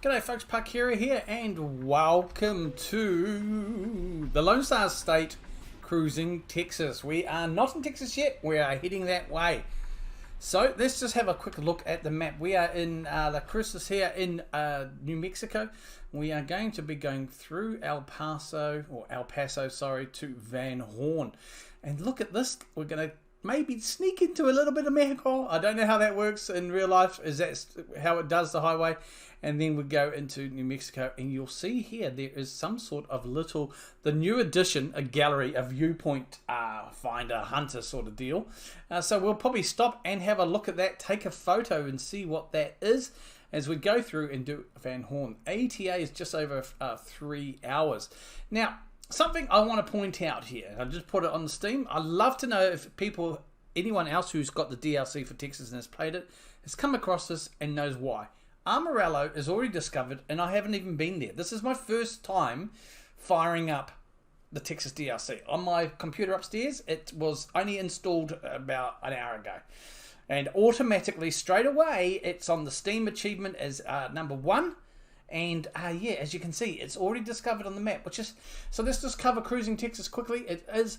G'day folks, Parkera here and welcome to the Lone Star State cruising Texas. We are not in Texas yet, we are heading that way. So let's just have a quick look at the map. We are in La Cruces here in New Mexico. We are going to be going through El Paso, sorry, to Van Horn. And look at this, we're going to maybe sneak into a little bit of Mexico. I don't know how that works in real life. Is that how it does the highway? And then we go into New Mexico, and you'll see here there is some sort of the new addition, a gallery, a viewpoint finder, hunter sort of deal. So we'll probably stop and have a look at that, take a photo and see what that is as we go through and do Van Horn. ETA is just over 3 hours. Now, something I want to point out here, I just put it on the Steam. I'd love to know if anyone else who's got the DLC for Texas and has played it, has come across this and knows why. Amarillo is already discovered, and I haven't even been there. This is my first time firing up the Texas DLC. On my computer upstairs, it was only installed about an hour ago. And automatically, straight away, it's on the Steam achievement as number 1. And yeah, as you can see, it's already discovered on the map, so let's just cover Cruising Texas quickly. It is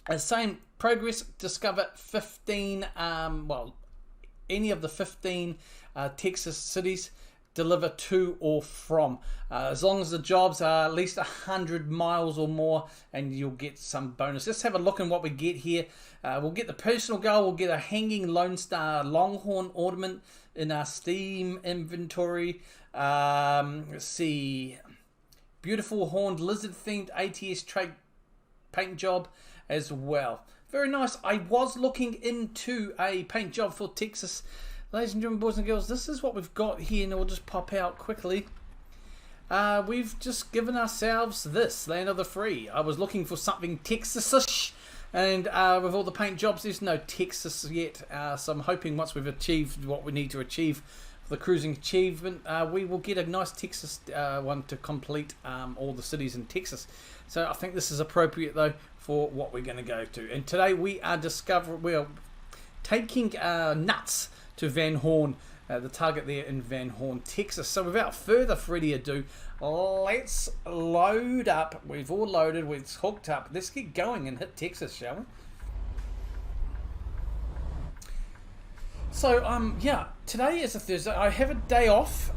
the same progress, discover 15, any of the 15 Texas cities, deliver to or from. As long as the jobs are at least 100 miles or more, and you'll get some bonus. Let's have a look at what we get here. We'll get the personal goal. We'll get a hanging Lone Star Longhorn ornament in our Steam inventory. Let's see, beautiful horned lizard themed ATS trait paint job as well. Very nice. I was looking into a paint job for Texas. Ladies and gentlemen, boys and girls, this is what we've got here, and we'll just pop out quickly. We've just given ourselves this, Land of the Free. I was looking for something Texas-ish, and with all the paint jobs, there's no Texas yet. So I'm hoping once we've achieved what we need to achieve for the cruising achievement, we will get a nice Texas one to complete all the cities in Texas. So I think this is appropriate though for what we're going to go to. And today we are taking nuts to Van Horn, the target there in Van Horn, Texas. So without further ado, let's load up. We've all loaded, we've hooked up. Let's get going and hit Texas, shall we? So yeah, today is a Thursday. I have a day off,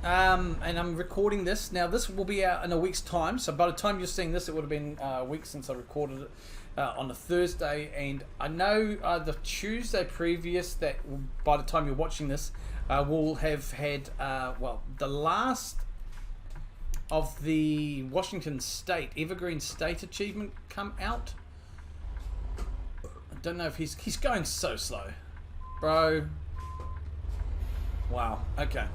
and I'm recording this. Now this will be out in a week's time, so by the time you're seeing this, it would have been a week since I recorded it on a Thursday. And I know the Tuesday previous, that by the time you're watching this, we'll have had the last of the Washington State Evergreen State achievement come out. I don't know if he's going so slow, bro. Wow. Okay.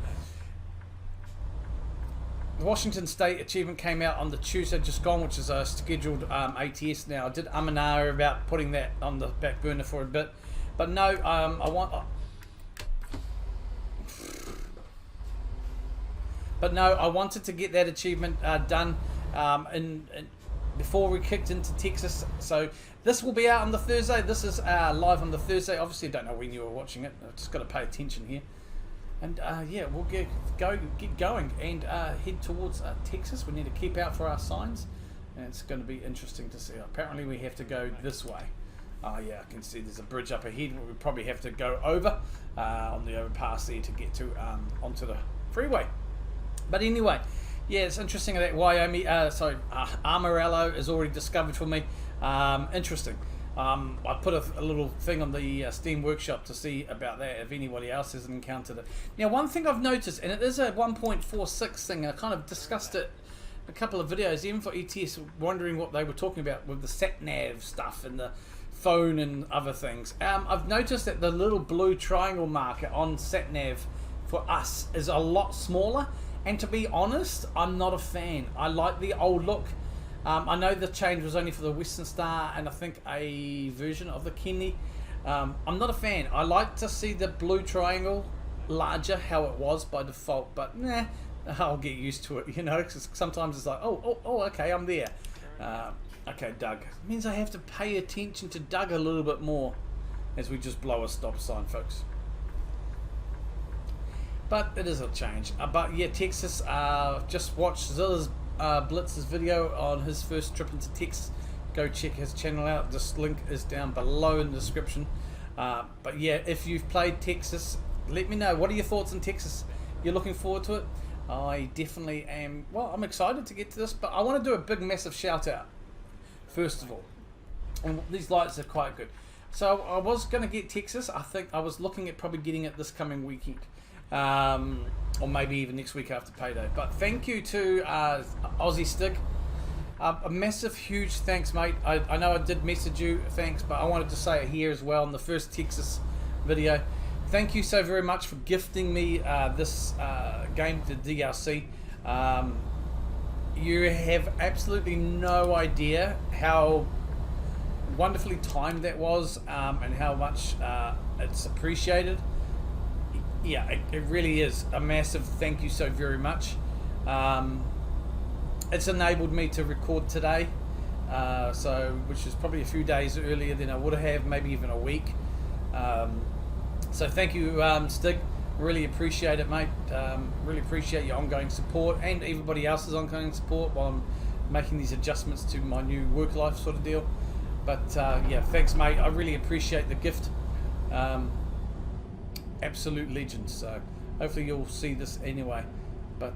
The Washington State achievement came out on the Tuesday just gone, which is a scheduled ATS. Now, I did and ah about putting that on the back burner for a bit, but no, I wanted to get that achievement done before we kicked into Texas. So this will be out on the Thursday. This is live on the Thursday. Obviously, I don't know when you were watching it. I've just got to pay attention here. And yeah, we'll get going and head towards Texas. We need to keep out for our signs, and it's going to be interesting to see. Apparently we have to go this way. Oh yeah, I can see there's a bridge up ahead. We probably have to go over on the overpass there to get to onto the freeway. But anyway, yeah, it's interesting that Wyoming, Amarillo is already discovered for me. Interesting. I put a little thing on the Steam Workshop to see about that, if anybody else has encountered it. Now, one thing I've noticed, and it is a 1.46 thing, I kind of discussed it a couple of videos, even for ETS, wondering what they were talking about with the sat-nav stuff and the phone and other things. I've noticed that the little blue triangle marker on sat-nav for us is a lot smaller, and to be honest, I'm not a fan. I like the old look. I know the change was only for the Western Star and I think a version of the Kenny. I'm not a fan. I like to see the blue triangle larger, how it was by default, but nah, I'll get used to it, you know, because sometimes it's like, oh, okay, I'm there. Okay, Doug. It means I have to pay attention to Doug a little bit more as we just blow a stop sign, folks. but it is a change. But yeah, Texas, just watch Zilla's Blitz's video on his first trip into Texas. Go check his channel out. This link is down below in the description. But yeah, if you've played Texas, let me know. What are your thoughts on Texas? You're looking forward to it? I definitely am. Well, I'm excited to get to this, but I want to do a big, massive shout out. First of all, and these lights are quite good. So I was going to get Texas. I think I was looking at probably getting it this coming weekend, or maybe even next week after payday. But thank you to Aussie Stick. A massive, huge thanks, mate. I know I did message you, thanks, but I wanted to say it here as well in the first Texas video. Thank you so very much for gifting me this game, the DLC. You have absolutely no idea how wonderfully timed that was, and how much it's appreciated. Yeah, it really is a massive thank you so very much. It's enabled me to record today, which is probably a few days earlier than I would have, maybe even a week. So thank you, Stig. Really appreciate it, mate. Really appreciate your ongoing support and everybody else's ongoing support while I'm making these adjustments to my new work life sort of deal. But yeah, thanks, mate. I really appreciate the gift. Absolute legend. So hopefully you'll see this anyway. But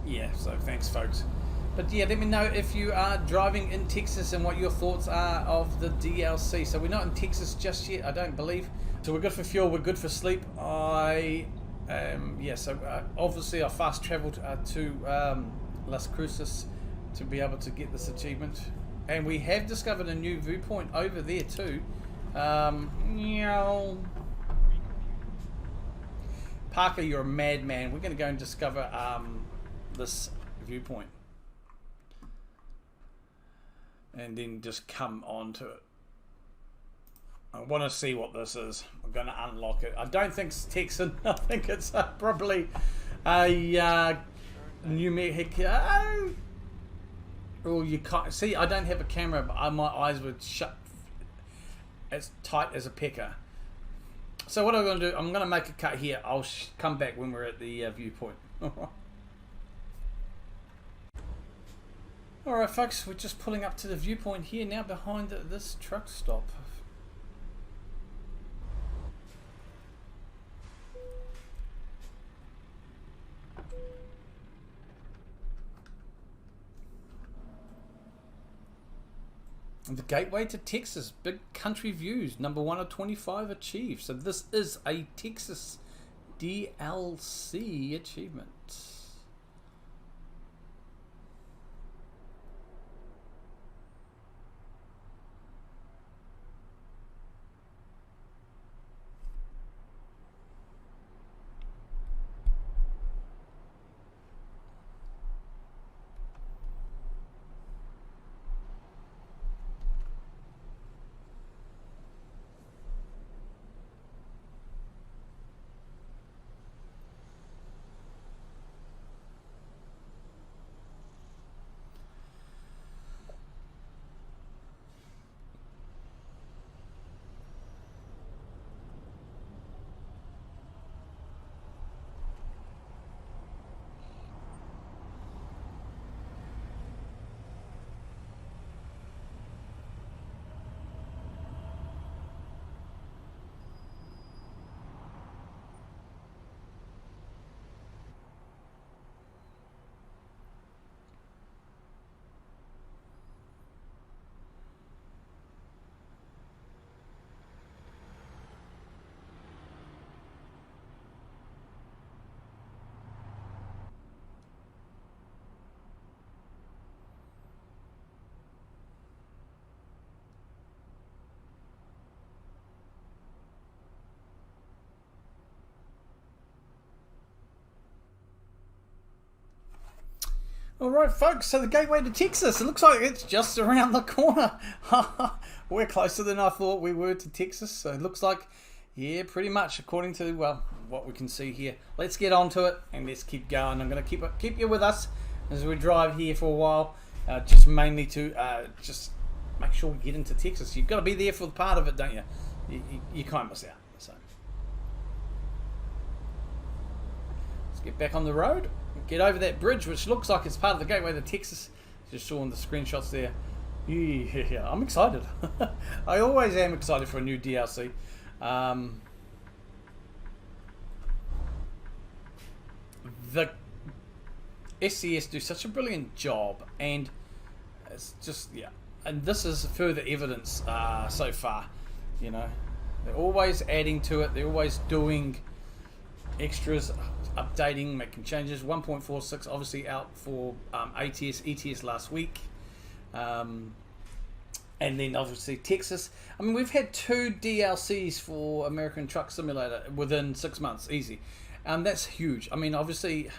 yeah, so thanks, folks. But yeah, let me know if you are driving in Texas and what your thoughts are of the DLC. So we're not in Texas just yet, I don't believe. So we're good for fuel, we're good for sleep. Yeah, so obviously I fast traveled to Las Cruces to be able to get this achievement. And we have discovered a new viewpoint over there too. Parker, you're a madman. We're going to go and discover this viewpoint. And then just come on to it. I want to see what this is. I'm going to unlock it. I don't think it's Texan. I think it's probably a New Mexico. Oh, you can't see. I don't have a camera, but my eyes were shut as tight as a pecker. So what I'm going to do, I'm going to make a cut here. I'll come back when we're at the viewpoint. Alright folks, we're just pulling up to the viewpoint here now behind this truck stop. The gateway to Texas, big country views, number 1 of 25 achieved. So this is a Texas DLC achievement. Alright folks, so the gateway to Texas, it looks like it's just around the corner. We're closer than I thought we were to Texas, so it looks like, yeah, pretty much according to, well, what we can see here. Let's get on to it and let's keep going. I'm going to keep you with us as we drive here for a while, just mainly to just make sure we get into Texas. You've got to be there for the part of it, don't you? You can't miss out. So. get back on the road, get over that bridge, which looks like it's part of the gateway to Texas. Just saw in the screenshots there. Yeah, I'm excited. I always am excited for a new DLC. The SCS do such a brilliant job, and it's just, yeah, and this is further evidence so far. You know, they're always adding to it, they're always doing extras, updating, making changes. 1.46 obviously out for ATS, ETS last week, and then obviously Texas. I mean, we've had 2 DLCs for American Truck Simulator within 6 months, easy. That's huge. I mean, obviously,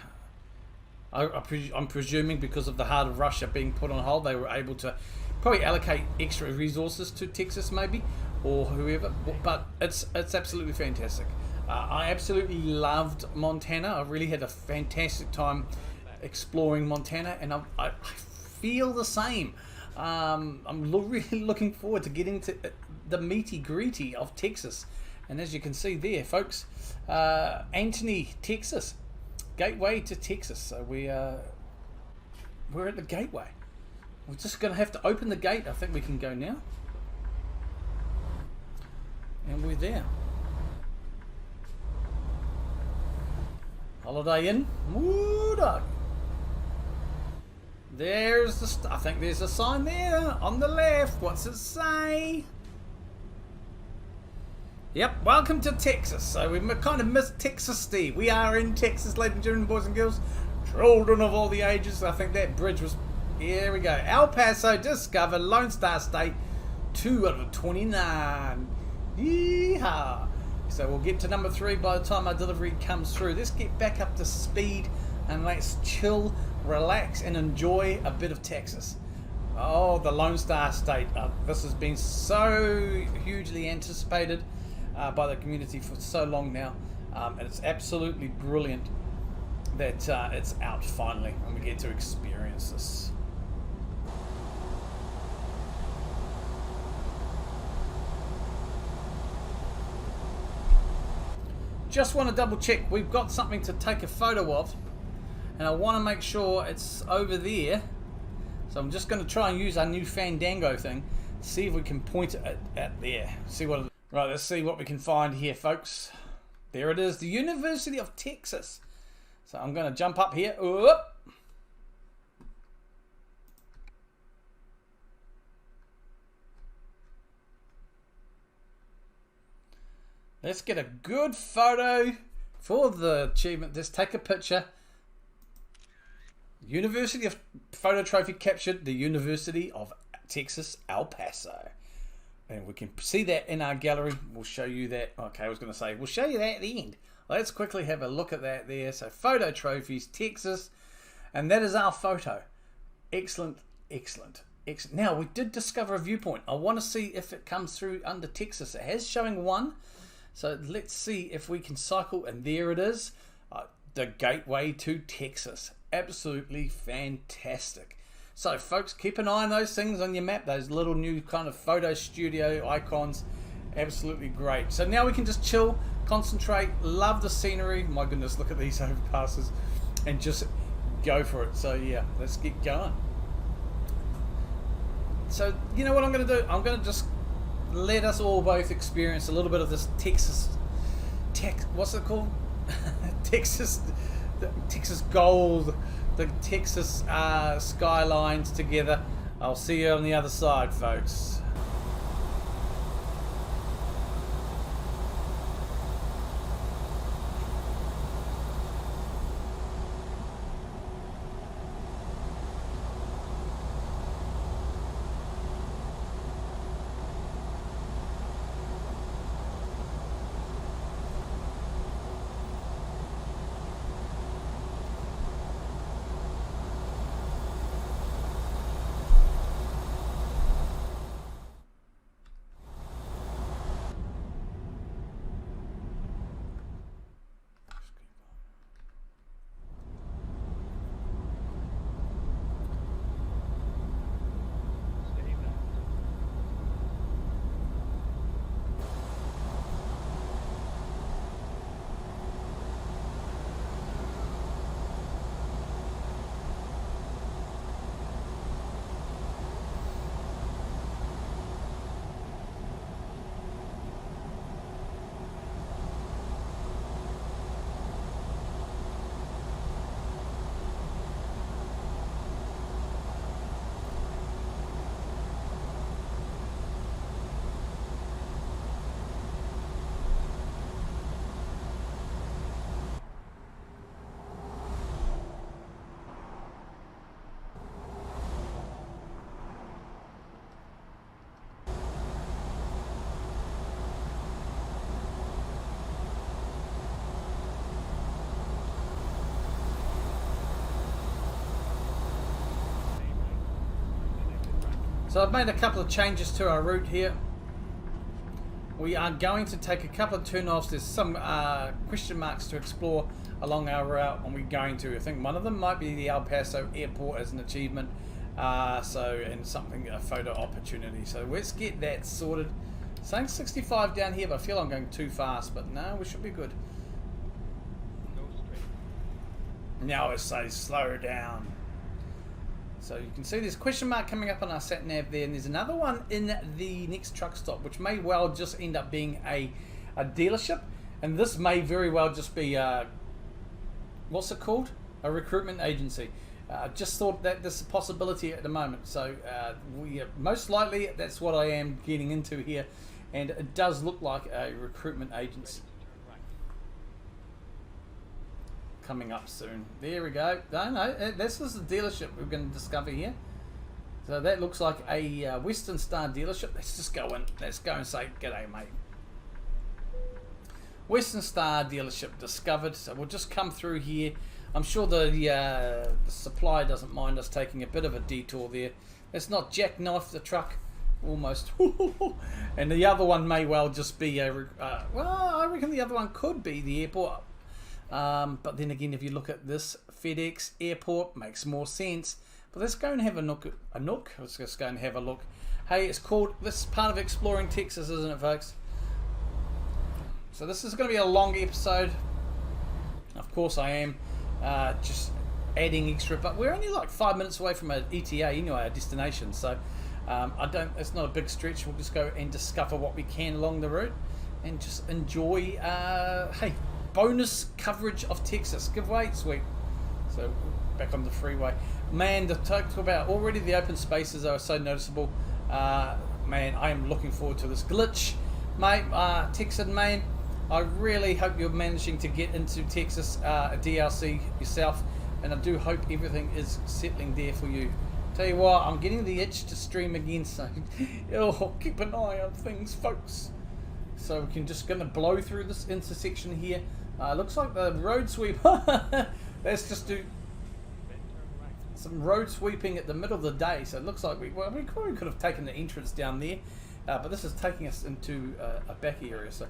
I'm presuming because of the Heart of Russia being put on hold, they were able to probably allocate extra resources to Texas, maybe, or whoever. But it's absolutely fantastic. I absolutely loved Montana. I really had a fantastic time exploring Montana, and I feel the same. I'm really looking forward to getting to the meaty-greety of Texas. And as you can see there, folks, Anthony, Texas, gateway to Texas. So we're at the gateway. We're just going to have to open the gate. I think we can go now. And we're there. Holiday Inn. Woo dog. There's the. I think there's a sign there on the left. What's it say? Yep, welcome to Texas. So we kind of missed Texas, Steve. We are in Texas, ladies and gentlemen, boys and girls, children of all the ages. I think that bridge was. Here we go. El Paso discovered Lone Star State 2 out of 29. Yeehaw! So we'll get to number 3 by the time our delivery comes through. Let's get back up to speed and let's chill, relax, and enjoy a bit of Texas. Oh, the Lone Star State. This has been so hugely anticipated by the community for so long now, and it's absolutely brilliant that it's out finally and we get to experience this. Just want to double check we've got something to take a photo of, and I want to make sure it's over there. So I'm just going to try and use our new Fandango thing, see if we can point it at there. See what. Right, let's see what we can find here, folks. There it is, the University of Texas. So I'm going to jump up here. Oop. Let's get a good photo for the achievement. Let's take a picture. University of Photo Trophy captured the University of Texas, El Paso. And we can see that in our gallery. We'll show you that. Okay, I was going to say, we'll show you that at the end. Let's quickly have a look at that there. So photo trophies, Texas. And that is our photo. Excellent, excellent, excellent. Now, we did discover a viewpoint. I want to see if it comes through under Texas. It has showing 1. So let's see if we can cycle. And there it is. The gateway to Texas. Absolutely fantastic. So folks, keep an eye on those things on your map, those little new kind of photo studio icons. Absolutely great. So now we can just chill, concentrate, love the scenery. My goodness, look at these overpasses, and just go for it. So yeah, let's get going. So you know what I'm going to do? I'm going to just let us all both experience a little bit of this Texas, what's it called? Texas gold. The Texas skylines together. I'll see you on the other side, folks. So I've made a couple of changes to our route here. We are going to take a couple of turn-offs. There's some question marks to explore along our route, and we're going to. I think one of them might be the El Paso airport as an achievement. And something, a photo opportunity. So let's get that sorted. Saying 65 down here, but I feel I'm going too fast. But no, we should be good. Now it says slow down. So you can see there's a question mark coming up on our sat nav there, and there's another one in the next truck stop, which may well just end up being a dealership, and this may very well just be what's it called? A recruitment agency. Just thought that there's a possibility at the moment. So most likely that's what I am getting into here, and it does look like a recruitment agency. Coming up soon. There we go. No, this is the dealership we're going to discover here. So that looks like a Western Star dealership. Let's just go in. Let's go and say g'day, mate. Western Star dealership discovered. So we'll just come through here. I'm sure the supplier doesn't mind us taking a bit of a detour there. Let's not jackknife the truck. Almost. And the other one may well just be a well, I reckon the other one could be the airport. But then again, if you look at this FedEx airport, makes more sense. But let's go and have a look. Let's just go and have a look. Hey, it's called, this is part of Exploring Texas, isn't it, folks? So this is going to be a long episode. Of course I am just adding extra, but we're only like 5 minutes away from an ETA anyway, our destination. So it's not a big stretch. We'll just go and discover what we can along the route and just enjoy, hey, bonus coverage of Texas. Giveaway, sweet. So back on the freeway. Man, the talk about already the open spaces are so noticeable. Man, I am looking forward to this glitch, mate. Texan, man, I really hope you're managing to get into Texas DLC yourself, and I do hope everything is settling there for you. Tell you what, I'm getting the itch to stream again, so keep an eye on things, folks. So we can just gonna blow through this intersection here. Looks like the road sweep. Let's just do some road sweeping at the middle of the day. So it looks like we probably could have taken the entrance down there, but this is taking us into a back area. So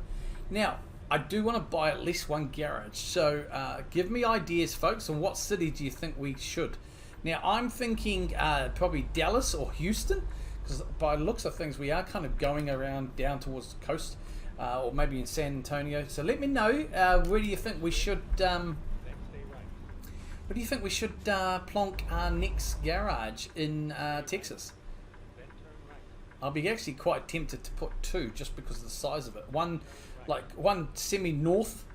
now I do want to buy at least one garage. So give me ideas, folks, on what city do you think we should? Now I'm thinking probably Dallas or Houston, because by the looks of things we are kind of going around down towards the coast. Or maybe in San Antonio. So let me know where do you think we should plonk our next garage in Texas. I'll be actually quite tempted to put two just because of the size of it. One semi-north,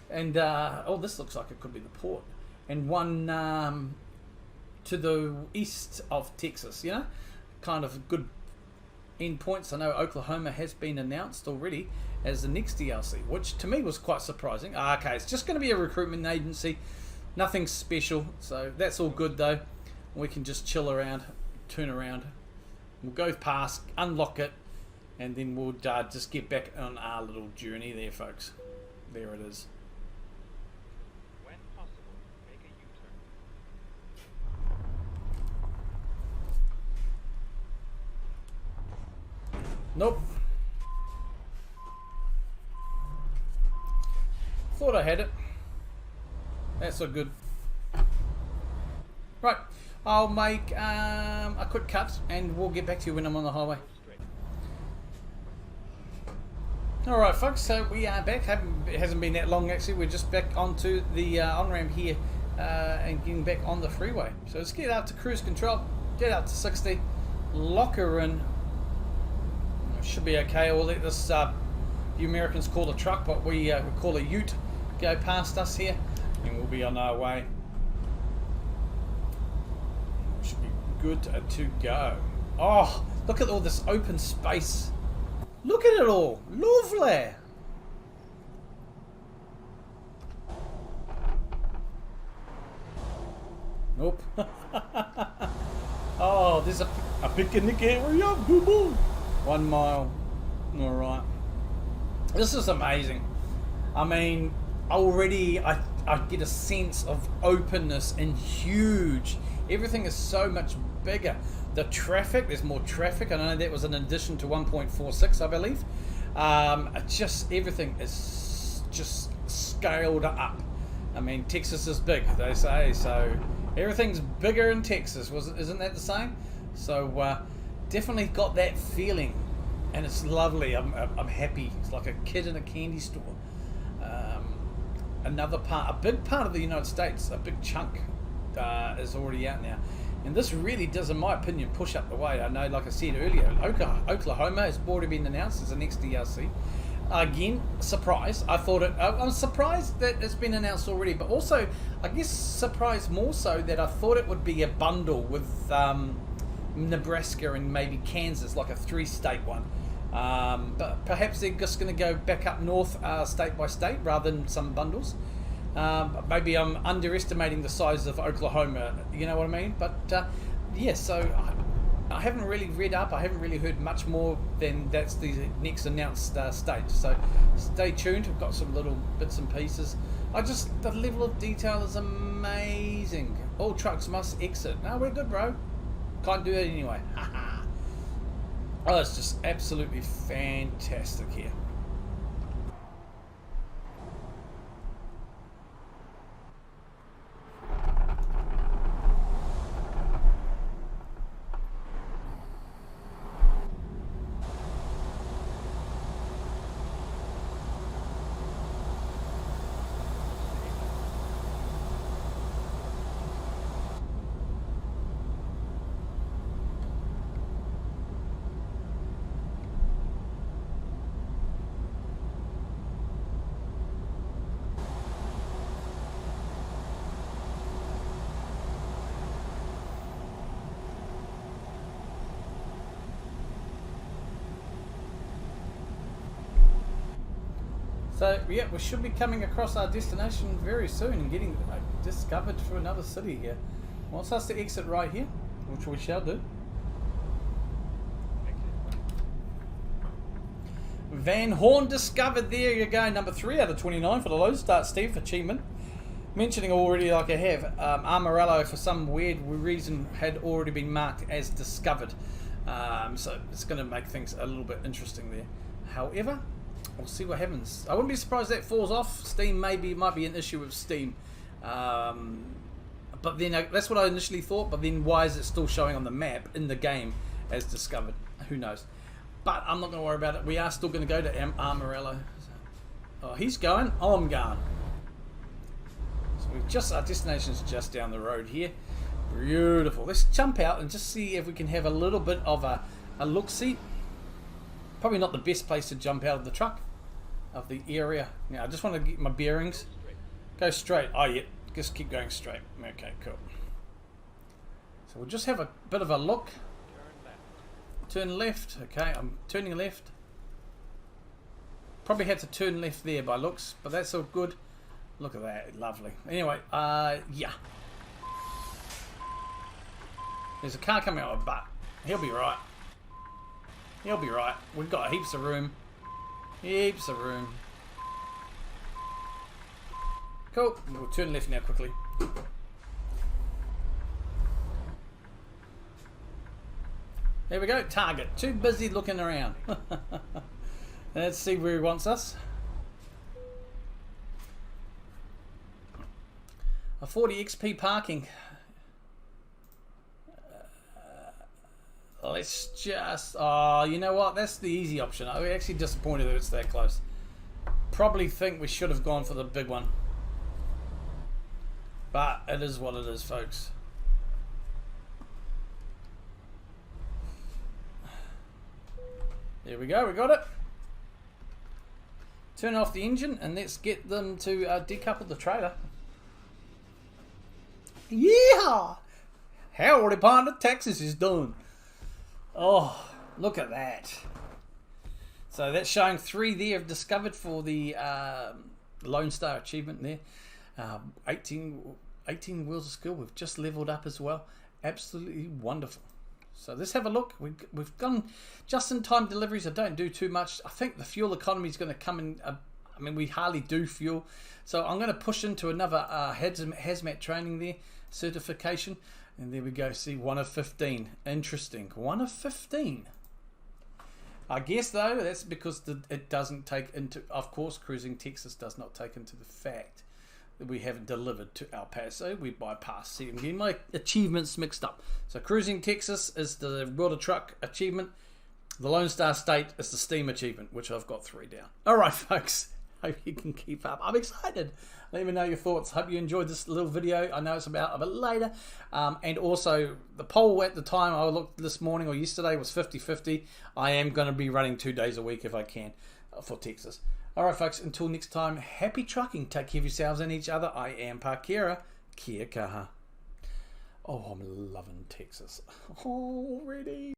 and this looks like it could be the port, and one to the east of Texas, you know, kind of good endpoints. I know Oklahoma has been announced already as the next DLC, which to me was quite surprising. Okay, it's just going to be a recruitment agency, nothing special, so that's all good though. We can just chill around, turn around, we'll go past, unlock it, and then we'll just get back on our little journey there, folks. There it is. When possible, make a U-turn. Nope. Thought I had it. That's so good. Right, I'll make a quick cut and we'll get back to you when I'm on the highway. Alright folks, so we are back. It hasn't been that long actually. We're just back onto the on-ramp here and getting back on the freeway. So let's get out to cruise control, get out to 60, lock her in. Should be okay. We'll let this, you Americans call a truck, but we call a ute, go past us here, and we'll be on our way. Should be good to go. Oh, look at all this open space. Look at it all. Lovely. Nope. Oh, there's a picnic area. Boo boo. 1 mile. Alright. This is amazing. I mean, already I get a sense of openness and huge Everything is so much bigger. The traffic, there's more traffic. I know that was an addition to 1.46, I believe. Just everything is just scaled up. I mean, Texas is big, they say, so everything's bigger in Texas. Isn't that the same? So definitely got that feeling, and it's lovely. I'm happy. It's like a kid in a candy store. A big part of the United States, a big chunk is already out now. And this really does, in my opinion, push up the way. I know, like I said earlier, Oklahoma has already been announced as the next DRC. Again, surprise. I'm surprised that it's been announced already, but also, I guess, surprised more so that I thought it would be a bundle with Nebraska and maybe Kansas, like a 3-state one. But perhaps they're just going to go back up north, state by state, rather than some bundles. Maybe I'm underestimating the size of Oklahoma, you know what I mean? But yeah, so I haven't really read up. I haven't really heard much more than that's the next announced state. So stay tuned. We've got some little bits and pieces. The level of detail is amazing. All trucks must exit. No, we're good, bro. Can't do it anyway. Oh, it's just absolutely fantastic here. So yeah, we should be coming across our destination very soon and getting discovered for another city here. Wants us to exit right here, which we shall do. Van Horn discovered. There you go, number 3 out of 29 for the Lone Star Steve achievement. Mentioning already, like I have, Amarillo for some weird reason had already been marked as discovered. So it's going to make things a little bit interesting there. However, we'll see what happens. I wouldn't be surprised that falls off. Steam might be an issue with Steam. But then that's what I initially thought. But then why is it still showing on the map in the game as discovered? Who knows? But I'm not going to worry about it. We are still going to go to Amarillo. Oh, he's going. Oh, I'm going. So our destination's just down the road here. Beautiful. Let's jump out and just see if we can have a little bit of a look-see. Probably not the best place to jump out of the truck, of the area. Now, I just want to get my bearings. Go straight. Oh, yeah. Just keep going straight. Okay, cool. So we'll just have a bit of a look. Turn left. Okay, I'm turning left. Probably had to turn left there by looks, but that's all good. Look at that. Lovely. Anyway, yeah. There's a car coming out of a butt. He'll be right. He'll be right. We've got heaps of room. Heaps of room. Cool. We'll turn left now quickly. There we go. Target. Too busy looking around. Let's see where he wants us. A 40 XP parking. Let's just... Oh, you know what? That's the easy option. I'm actually disappointed that it's that close. Probably think we should have gone for the big one. But it is what it is, folks. There we go. We got it. Turn off the engine and let's get them to decouple the trailer. Yeah! Howdy partner, Texas is done. Oh, look at that. So that's showing 3 there of discovered for the Lone Star achievement there. 18 wheels of skill. We've just leveled up as well. Absolutely wonderful. So let's have a look. We've done just-in-time deliveries. I don't do too much. I think the fuel economy is going to come in. I mean, we hardly do fuel. So I'm going to push into another hazmat training there. certification. And there we go. See, 1 of 15. Interesting. 1 of 15. I guess though that's because it doesn't take into, of course, Cruising Texas does not take into the fact that we haven't delivered to El Paso. We bypassed 7. Getting my achievements mixed up. So Cruising Texas is the World of Truck achievement. The Lone Star State is the Steam achievement, which I've got 3 down. All right, folks. Hope you can keep up. I'm excited. Let me know your thoughts. Hope you enjoyed this little video. I know it's about a bit later. And also, the poll at the time I looked this morning or yesterday was 50-50. I am going to be running 2 days a week if I can for Texas. All right, folks. Until next time, happy trucking. Take care of yourselves and each other. I am Parkera. Kia kaha. Oh, I'm loving Texas already.